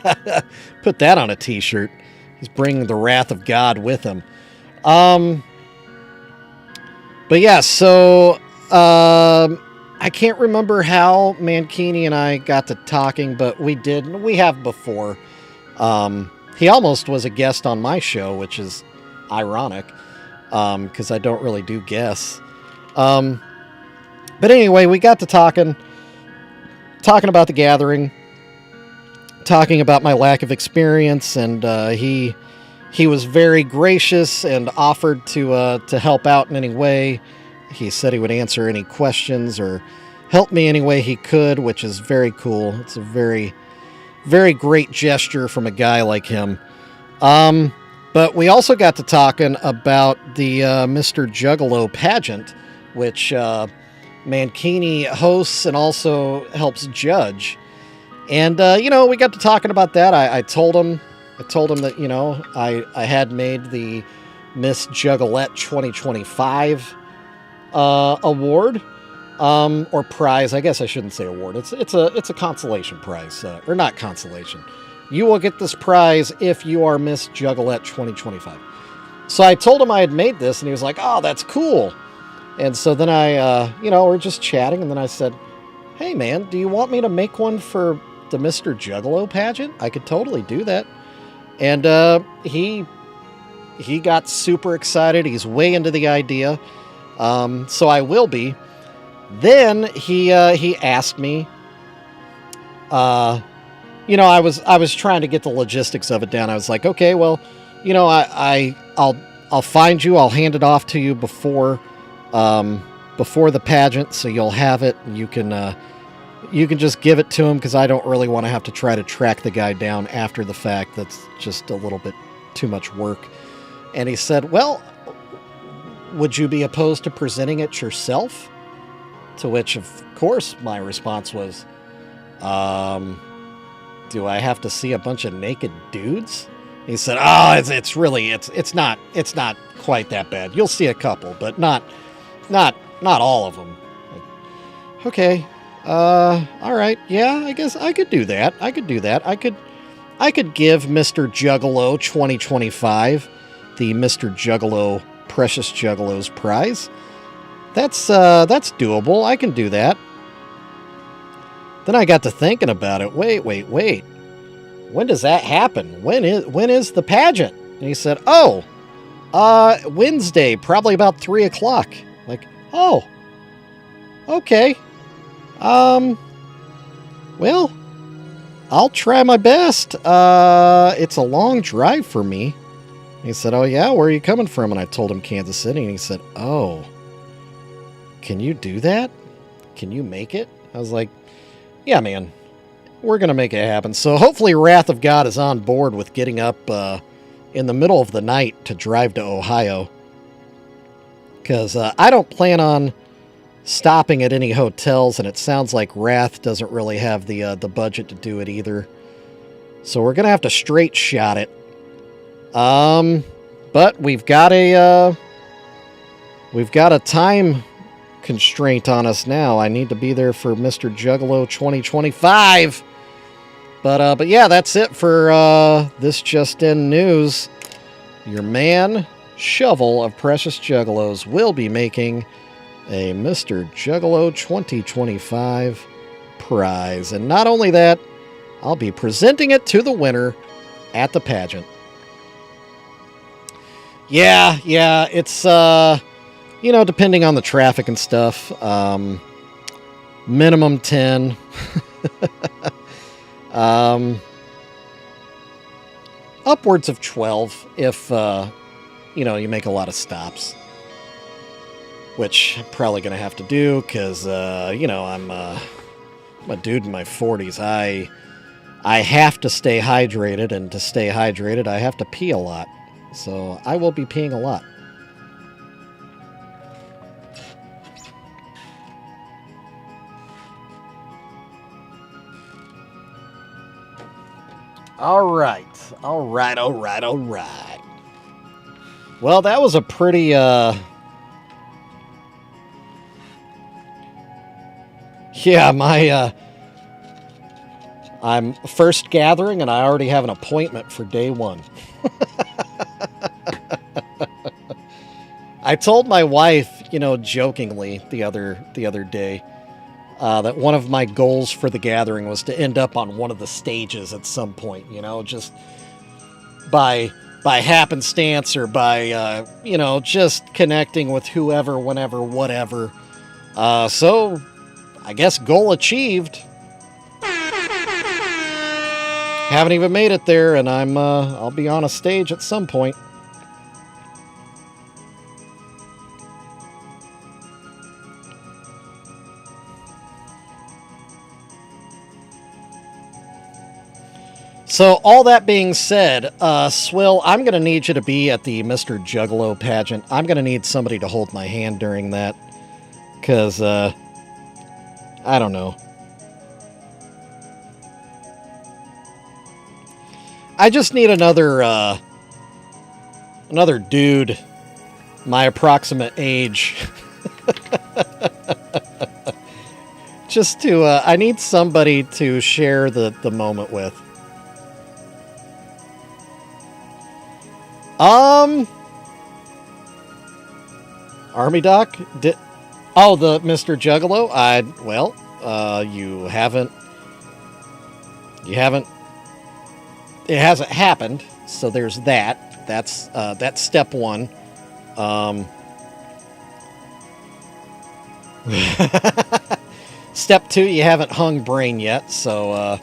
put that on a t-shirt. He's bringing the Wrath of God with him. But yeah, so I can't remember how Mankini and I got to talking, but we did. We have before. He almost was a guest on my show, which is ironic because I don't really do guests. But anyway, we got to talking about the gathering, talking about my lack of experience, and he was very gracious and offered to help out in any way. He said he would answer any questions or help me any way he could, which is very cool. It's a very, very great gesture from a guy like him. But we also got to talking about the Mr. Juggalo pageant, which Mankini hosts and also helps judge. And, we got to talking about that. I told him that, I had made the Miss Juggalette 2025 award, or prize. I guess I shouldn't say award. It's a consolation prize, or not consolation. You will get this prize if you are Miss Juggalette 2025. So I told him I had made this, and he was like, "Oh, that's cool." And so then we're just chatting, and then I said, "Hey, man, do you want me to make one for the Mr. Juggalo pageant? I could totally do that." And he got super excited. He's way into the idea. So I will be. Then he asked me, I was trying to get the logistics of it down. I was like, okay, well, I'll find you. I'll hand it off to you before the pageant, so you'll have it. And you can just give it to him, because I don't really want to have to try to track the guy down after the fact. That's just a little bit too much work. And he said, well, would you be opposed to presenting it yourself? To which, of course, my response was, do I have to see a bunch of naked dudes? He said, oh, it's not quite that bad. You'll see a couple, but not all of them. Like, okay. All right. Yeah, I guess I could do that. I could give Mr. Juggalo 2025 the Mr. Juggalo Precious Juggalos prize. That's doable. I can do that. Then I got to thinking about it. Wait. When does that happen? When is the pageant? And he said, Wednesday, probably about 3:00. Like, oh, okay. Well, I'll try my best. It's a long drive for me. He said, oh yeah, where are you coming from? And I told him Kansas City, and he said, oh, can you do that? Can you make it? I was like, yeah, man, we're going to make it happen. So hopefully Wrath of God is on board with getting up in the middle of the night to drive to Ohio. Because I don't plan on stopping at any hotels, and it sounds like Wrath doesn't really have the budget to do it either. So we're going to have to straight shot it. But we've got a time constraint on us now. I need to be there for Mr. Juggalo 2025. But yeah, that's it for this just in news. Your man Shovel of Precious Juggalos will be making a Mr. Juggalo 2025 prize. And not only that, I'll be presenting it to the winner at the pageant. Yeah, it's, depending on the traffic and stuff, minimum 10, upwards of 12 if, you make a lot of stops, which I'm probably going to have to do because, I'm a dude in my 40s. I have to stay hydrated, and to stay hydrated, I have to pee a lot. So I will be peeing a lot. All right. Well, that was a pretty, I'm first gathering, and I already have an appointment for day one. I told my wife, you know, jokingly the other day that one of my goals for the gathering was to end up on one of the stages at some point, you know, just by happenstance or by, you know, just connecting with whoever, whenever, whatever. So, I guess goal achieved. Haven't even made it there, and I'll be on a stage at some point. So, all that being said, Swill, I'm going to need you to be at the Mr. Juggalo pageant. I'm going to need somebody to hold my hand during that. Because, I don't know. I just need another dude my approximate age. Just to, I need somebody to share the moment with. Army Doc? Oh, the Mr. Juggalo? You haven't, it hasn't happened, so there's that. That's step one. Step two, you haven't hung brain yet, so,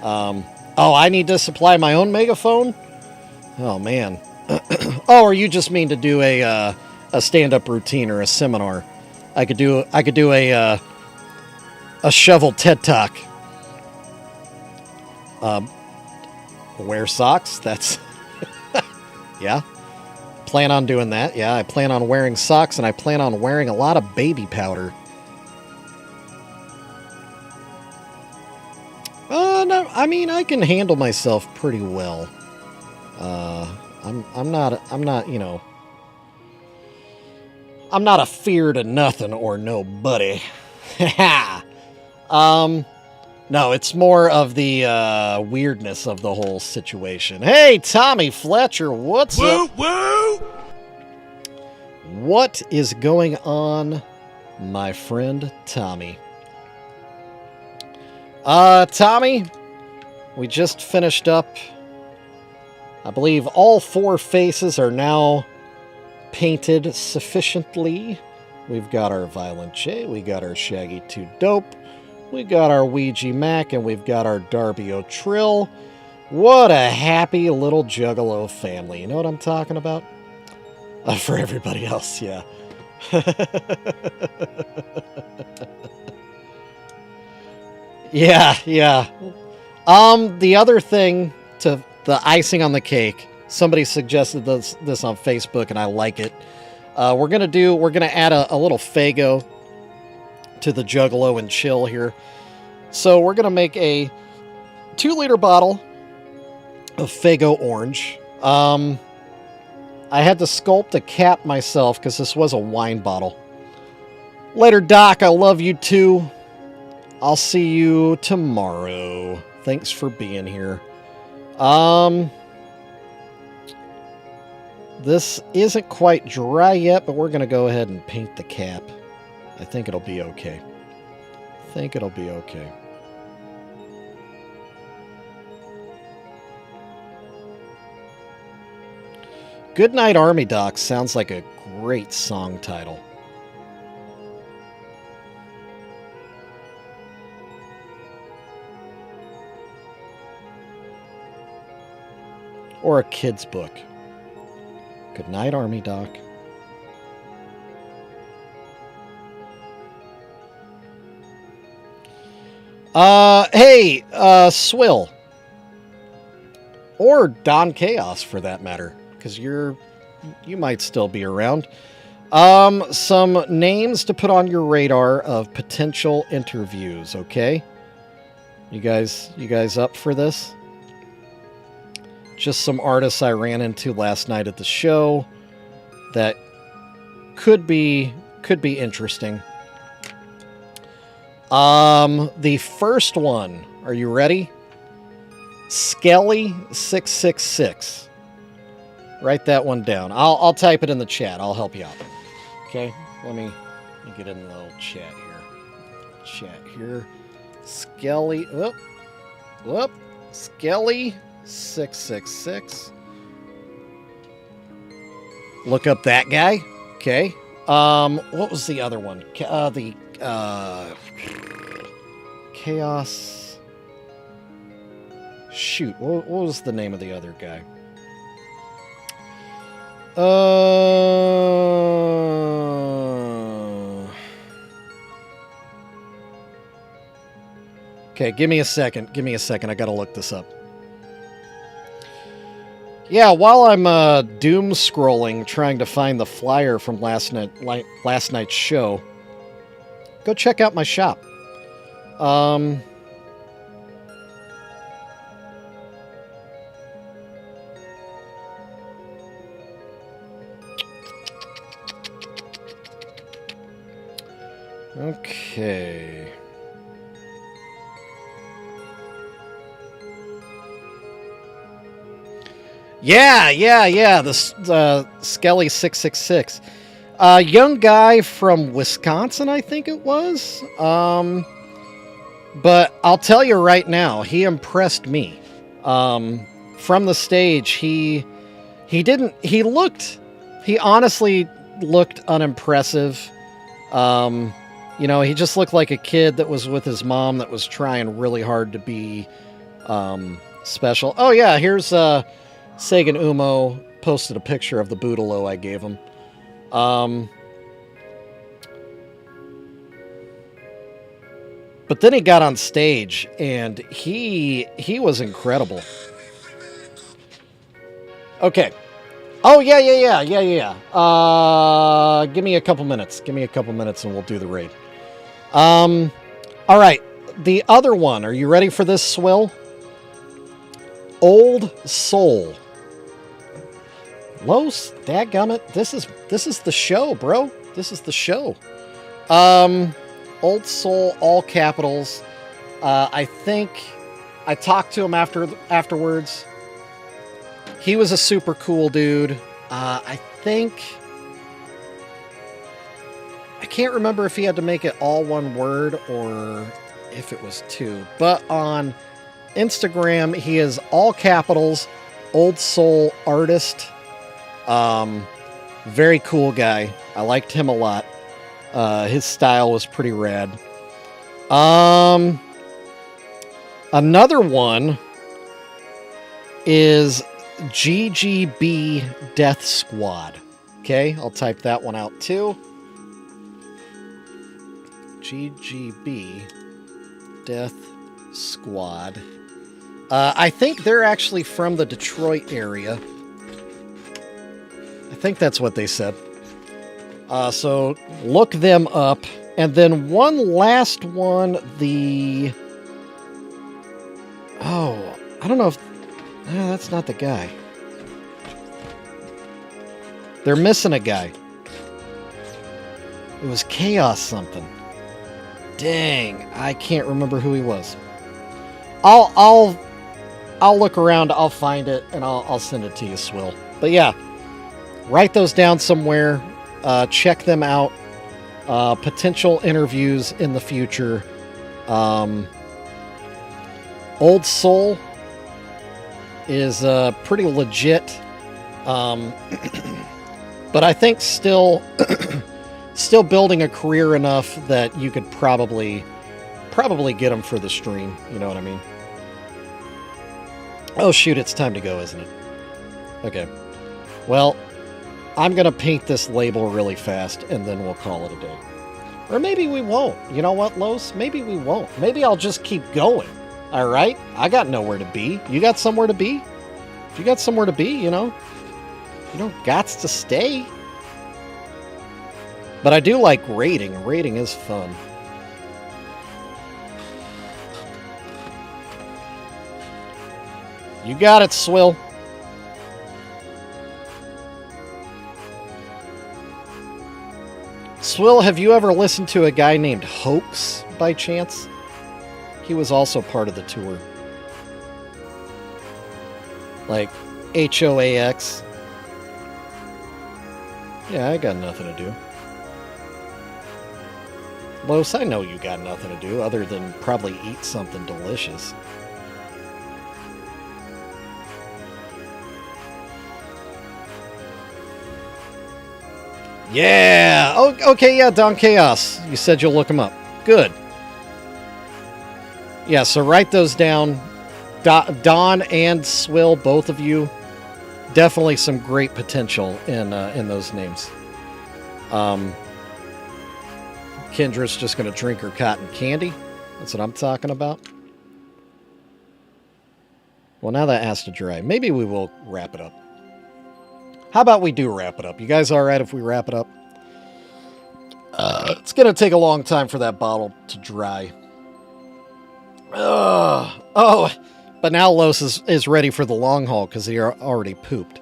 I need to supply my own megaphone? Oh, man. Oh, or you just mean to do a stand-up routine or a seminar? I could do a shovel TED Talk. Wear socks? That's yeah. Plan on doing that. Yeah, I plan on wearing socks, and I plan on wearing a lot of baby powder. No, I mean, I can handle myself pretty well. I'm not, you know, I'm not a fear to nothing or nobody. No, it's more of the weirdness of the whole situation. Hey, Tommy Fletcher, what's up? Woo! What is going on, my friend Tommy? Tommy, we just finished up. I believe all 4 faces are now painted sufficiently. We've got our Violent J, we got our Shaggy 2 Dope, we got our Ouija Mac, and we've got our Darby O'Trill. What a happy little Juggalo family. You know what I'm talking about? For everybody else, yeah. Yeah. The other thing, to the icing on the cake, somebody suggested this on Facebook, and I like it. We're gonna add a little Faygo to the Juggalo and Chill here. So we're gonna make a 2-liter bottle of Faygo Orange. I had to sculpt a cap myself because this was a wine bottle. Later, Doc. I love you too. I'll see you tomorrow. Thanks for being here. This isn't quite dry yet, but we're going to go ahead and paint the cap. I think it'll be okay. Goodnight Army Doc sounds like a great song title. Or a kid's book. Good night, Army Doc. Hey, Swill. Or Don Chaos, for that matter. Because you might still be around. Some names to put on your radar of potential interviews, okay? You guys up for this? Just some artists I ran into last night at the show that could be interesting. The first one, are you ready? Skelly666. Write that one down. I'll type it in the chat. I'll help you out. Okay? Let me get in the little chat here. Skelly. Whoop. Skelly 666. Look up that guy. Okay. What was the other one? Chaos. Shoot. What was the name of the other guy? Okay, give me a second. I gotta look this up. Yeah, while I'm doom scrolling, trying to find the flyer from last night's show, go check out my shop. Okay. Yeah. The Skelly 666. Young guy from Wisconsin, I think it was. But I'll tell you right now, he impressed me. From the stage, he honestly looked unimpressive. He just looked like a kid that was with his mom that was trying really hard to be special. Oh yeah, here's Sagan Umo posted a picture of the Boodalo I gave him. But then he got on stage and he was incredible. Okay. Oh yeah. Give me a couple minutes and we'll do the raid. All right. The other one. Are you ready for this, Swill? Old Soul. Los, dadgummit, this is the show, bro. This is the show. Old Soul, all capitals. I think I talked to him afterwards. He was a super cool dude. I can't remember if he had to make it all one word or if it was two. But on Instagram, he is all capitals, Old Soul Artist. Very cool guy. I liked him a lot. His style was pretty rad. Another one is GGB Death Squad. Okay, I'll type that one out too. GGB Death Squad. I think they're actually from the Detroit area. I think that's what they said. So look them up. And then one last one, I don't know if... that's not the guy. They're missing a guy. It was Chaos something. Dang, I can't remember who he was. I'll look around, I'll find it, and I'll send it to you, Swill. But yeah, write those down somewhere. Check them out. Potential interviews in the future. Old Soul is pretty legit. But I think still building a career enough that you could probably get him for the stream. You know what I mean? Oh shoot, it's time to go, isn't it? Okay. Well, I'm going to paint this label really fast, and then we'll call it a day. Or maybe we won't. You know what, Los? Maybe we won't. Maybe I'll just keep going. All right? I got nowhere to be. You got somewhere to be? If you got somewhere to be, you know gots to stay. But I do like raiding. Raiding is fun. You got it, Swill. Swill, have you ever listened to a guy named Hoax by chance? He was also part of the tour. Like HOAX. Yeah, I got nothing to do. Los, I know you got nothing to do other than probably eat something delicious. Yeah! Oh, okay, yeah, Don Chaos. You said you'll look them up. Good. Yeah, so write those down. Don and Swill, both of you. Definitely some great potential in those names. Kendra's just going to drink her cotton candy. That's what I'm talking about. Well, now that has to dry. Maybe we will wrap it up. How about we do wrap it up? You guys all right if we wrap it up? It's going to take a long time for that bottle to dry. Oh, but now Los is ready for the long haul because he already pooped.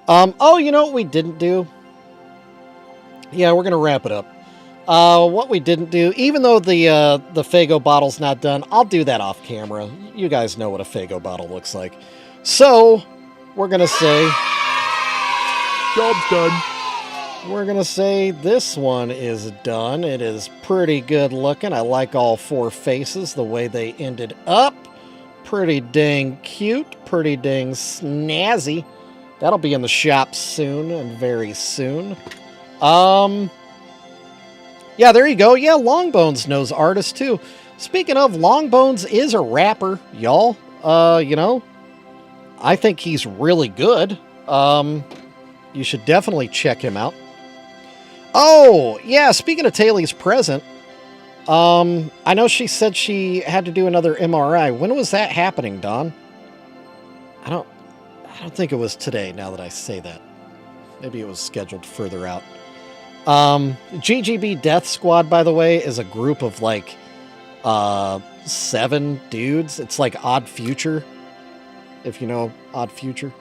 Oh, you know what we didn't do? Yeah, we're going to wrap it up. What we didn't do, even though the Faygo bottle's not done, I'll do that off camera. You guys know what a Faygo bottle looks like. So, we're going to say... Job's done. We're going to say this one is done. It is pretty good looking. I like all four faces, the way they ended up. Pretty dang cute. Pretty dang snazzy. That'll be in the shop soon and very soon. Yeah, there you go. Yeah, Longbones knows artists too. Speaking of, Longbones is a rapper, y'all. You know, I think he's really good. You should definitely check him out. Oh, yeah, speaking of Taylor's present, I know she said she had to do another MRI. When was that happening, Don? I don't think it was today, now that I say that. Maybe it was scheduled further out. GGB Death Squad, by the way, is a group of like 7 dudes. It's like Odd Future, if you know Odd Future.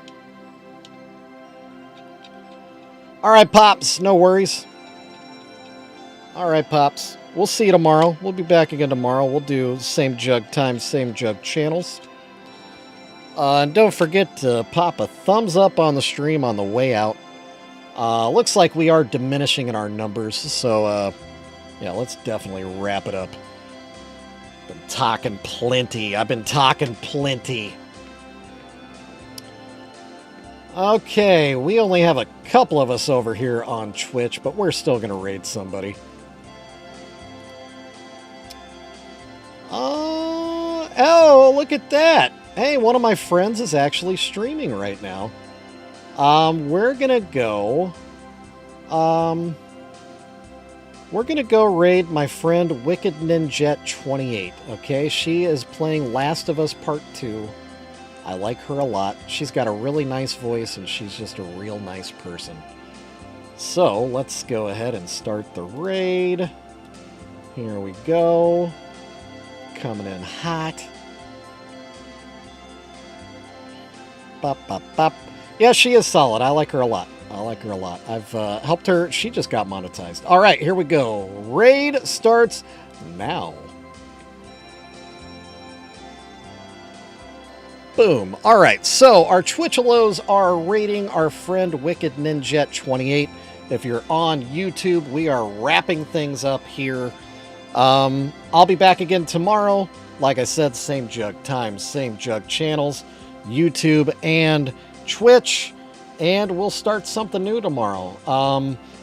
All right, Pops, no worries. All right, Pops, we'll see you tomorrow. We'll be back again tomorrow. We'll do same jug time, same jug channels. And don't forget to pop a thumbs up on the stream on the way out. Looks like we are diminishing in our numbers, so yeah, let's definitely wrap it up. Been talking plenty. I've been talking plenty. Okay, we only have a couple of us over here on Twitch, but we're still going to raid somebody. Oh, look at that. Hey, one of my friends is actually streaming right now. We're gonna go raid my friend Wicked Ninjet 28. Okay, she is playing Last of Us Part 2. I like her a lot. She's got a really nice voice and she's just a real nice person. So let's go ahead and start the raid. Here we go. Coming in hot. Bop, bop, bop. Yeah, she is solid. I like her a lot. I like her a lot. I've helped her. She just got monetized. All right, here we go. Raid starts now. Boom. All right, so our Twitchalos are raiding our friend Wicked Ninjet 28. If you're on YouTube, we are wrapping things up here. I'll be back again tomorrow. Like I said, same jug time, same jug channels, YouTube and Twitch, and we'll start something new tomorrow.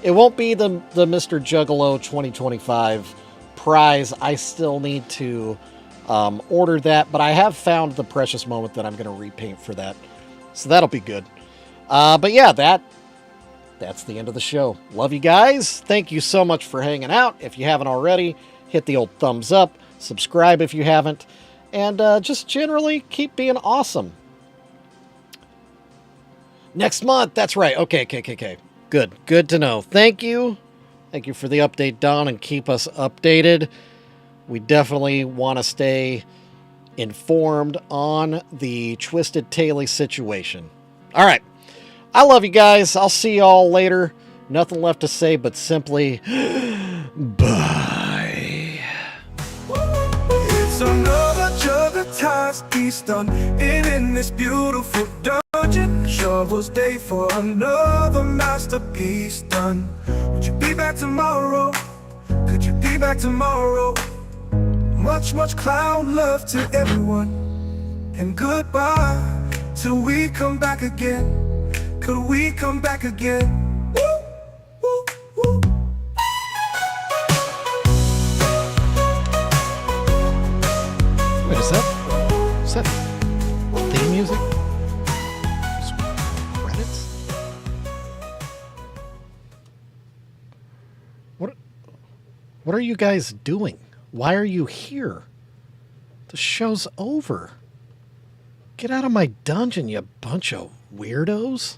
It won't be the Mr. Juggalo 2025 prize. I still need to order that, but I have found the precious moment that I'm going to repaint for that, so that'll be good. But yeah, that's the end of the show. Love you guys. Thank you so much for hanging out. If you haven't already, hit the old thumbs up, subscribe if you haven't, and just generally keep being awesome. Next month, that's right. Okay. Good to know. Thank you. Thank you for the update, Don, and keep us updated. We definitely want to stay informed on the Twisted Taily situation. All right. I love you guys. I'll see y'all later. Nothing left to say but simply bye. It's another juggatized piece done in this beautiful dungeon. Shovel's day for another masterpiece done. Would you be back tomorrow? Could you be back? back tomorrow. Much, much clown love to everyone. And goodbye till we come back again. Could we come back again? Woo, woo, woo. Wait, is that theme music? Credits? What are you guys doing? Why are you here? The show's over. Get out of my dungeon, you bunch of weirdos.